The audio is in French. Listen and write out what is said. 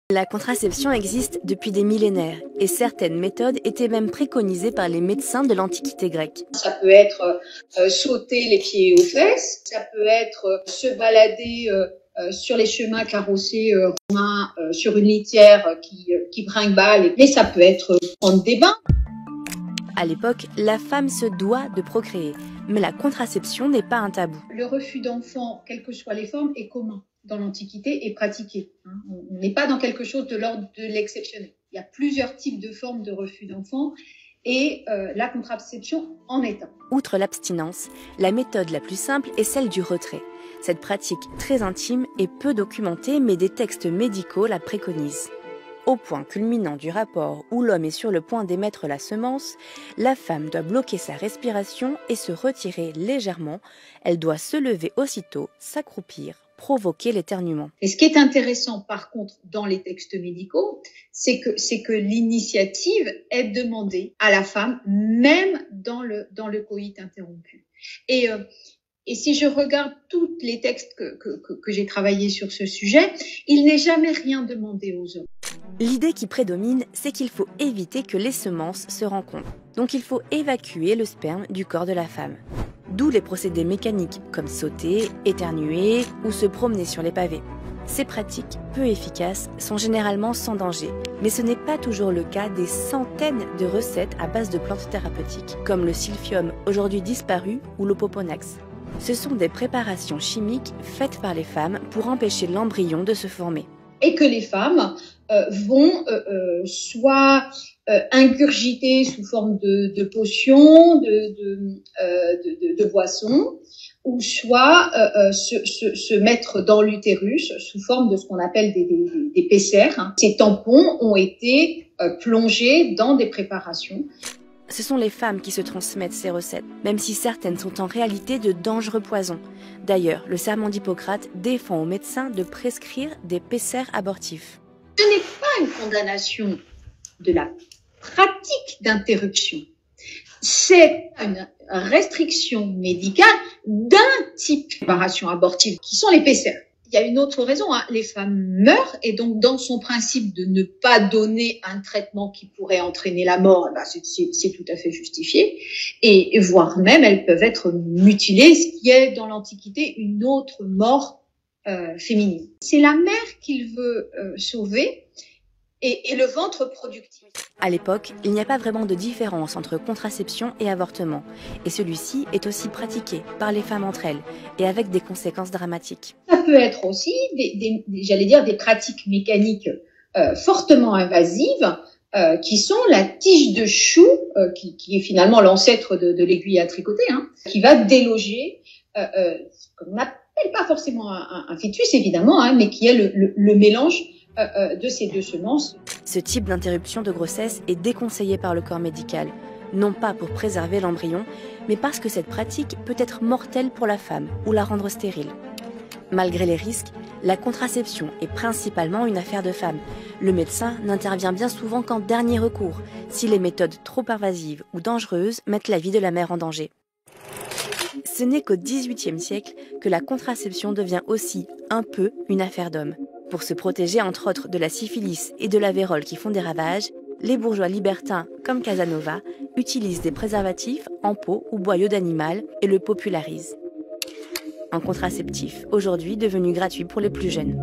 La contraception existe depuis des millénaires et certaines méthodes étaient même préconisées par les médecins de l'Antiquité grecque. Ça peut être sauter les pieds aux fesses, ça peut être se balader sur les chemins carrossés romains sur une litière qui brinque-balle, mais ça peut être prendre des bains. À l'époque, la femme se doit de procréer, mais la contraception n'est pas un tabou. Le refus d'enfants, quelles que soient les formes, est commun dans l'Antiquité et pratiqué. On n'est pas dans quelque chose de l'ordre de l'exceptionnel. Il y a plusieurs types de formes de refus d'enfants et la contraception en est un. Outre l'abstinence, la méthode la plus simple est celle du retrait. Cette pratique très intime est peu documentée, mais des textes médicaux la préconisent. Au point culminant du rapport où l'homme est sur le point d'émettre la semence, la femme doit bloquer sa respiration et se retirer légèrement. Elle doit se lever aussitôt, s'accroupir, provoquer l'éternuement. Et ce qui est intéressant par contre dans les textes médicaux, c'est que l'initiative est demandée à la femme, même dans le coït interrompu. Et si je regarde tous les textes que j'ai travaillés sur ce sujet, il n'est jamais rien demandé aux hommes. L'idée qui prédomine, c'est qu'il faut éviter que les semences se rencontrent. Donc il faut évacuer le sperme du corps de la femme. D'où les procédés mécaniques comme sauter, éternuer ou se promener sur les pavés. Ces pratiques, peu efficaces, sont généralement sans danger, mais ce n'est pas toujours le cas des centaines de recettes à base de plantes thérapeutiques, comme le silphium, aujourd'hui disparu, ou l'opoponax. Ce sont des préparations chimiques faites par les femmes pour empêcher l'embryon de se former. Et que les femmes vont soit ingurgiter sous forme de potions, de boissons, ou soit se mettre dans l'utérus sous forme de ce qu'on appelle des PCR. Ces tampons ont été plongés dans des préparations. Ce sont les femmes qui se transmettent ces recettes, même si certaines sont en réalité de dangereux poisons. D'ailleurs, le serment d'Hippocrate défend aux médecins de prescrire des PCR abortifs. Ce n'est pas une condamnation de la pratique d'interruption. C'est une restriction médicale d'un type de préparation abortive, qui sont les PCR. Il y a une autre raison, les femmes meurent et donc dans son principe de ne pas donner un traitement qui pourrait entraîner la mort, c'est tout à fait justifié. Et voire même, elles peuvent être mutilées, ce qui est dans l'Antiquité une autre mort féminine. C'est la mère qu'il veut sauver et le ventre productif. À l'époque, il n'y a pas vraiment de différence entre contraception et avortement, et celui-ci est aussi pratiqué par les femmes entre elles, et avec des conséquences dramatiques. Ça peut être aussi des pratiques mécaniques fortement invasives, qui sont la tige de chou, qui est finalement l'ancêtre de l'aiguille à tricoter, qui va déloger ce qu'on n'appelle pas forcément un fœtus évidemment, mais qui est le mélange de ces deux semences. Ce type d'interruption de grossesse est déconseillé par le corps médical, non pas pour préserver l'embryon, mais parce que cette pratique peut être mortelle pour la femme ou la rendre stérile. Malgré les risques, la contraception est principalement une affaire de femmes. Le médecin n'intervient bien souvent qu'en dernier recours, si les méthodes trop invasives ou dangereuses mettent la vie de la mère en danger. Ce n'est qu'au XVIIIe siècle que la contraception devient aussi un peu une affaire d'hommes. Pour se protéger entre autres de la syphilis et de la vérole qui font des ravages, les bourgeois libertins comme Casanova utilisent des préservatifs en peau ou boyau d'animal et le popularisent. Un contraceptif aujourd'hui devenu gratuit pour les plus jeunes.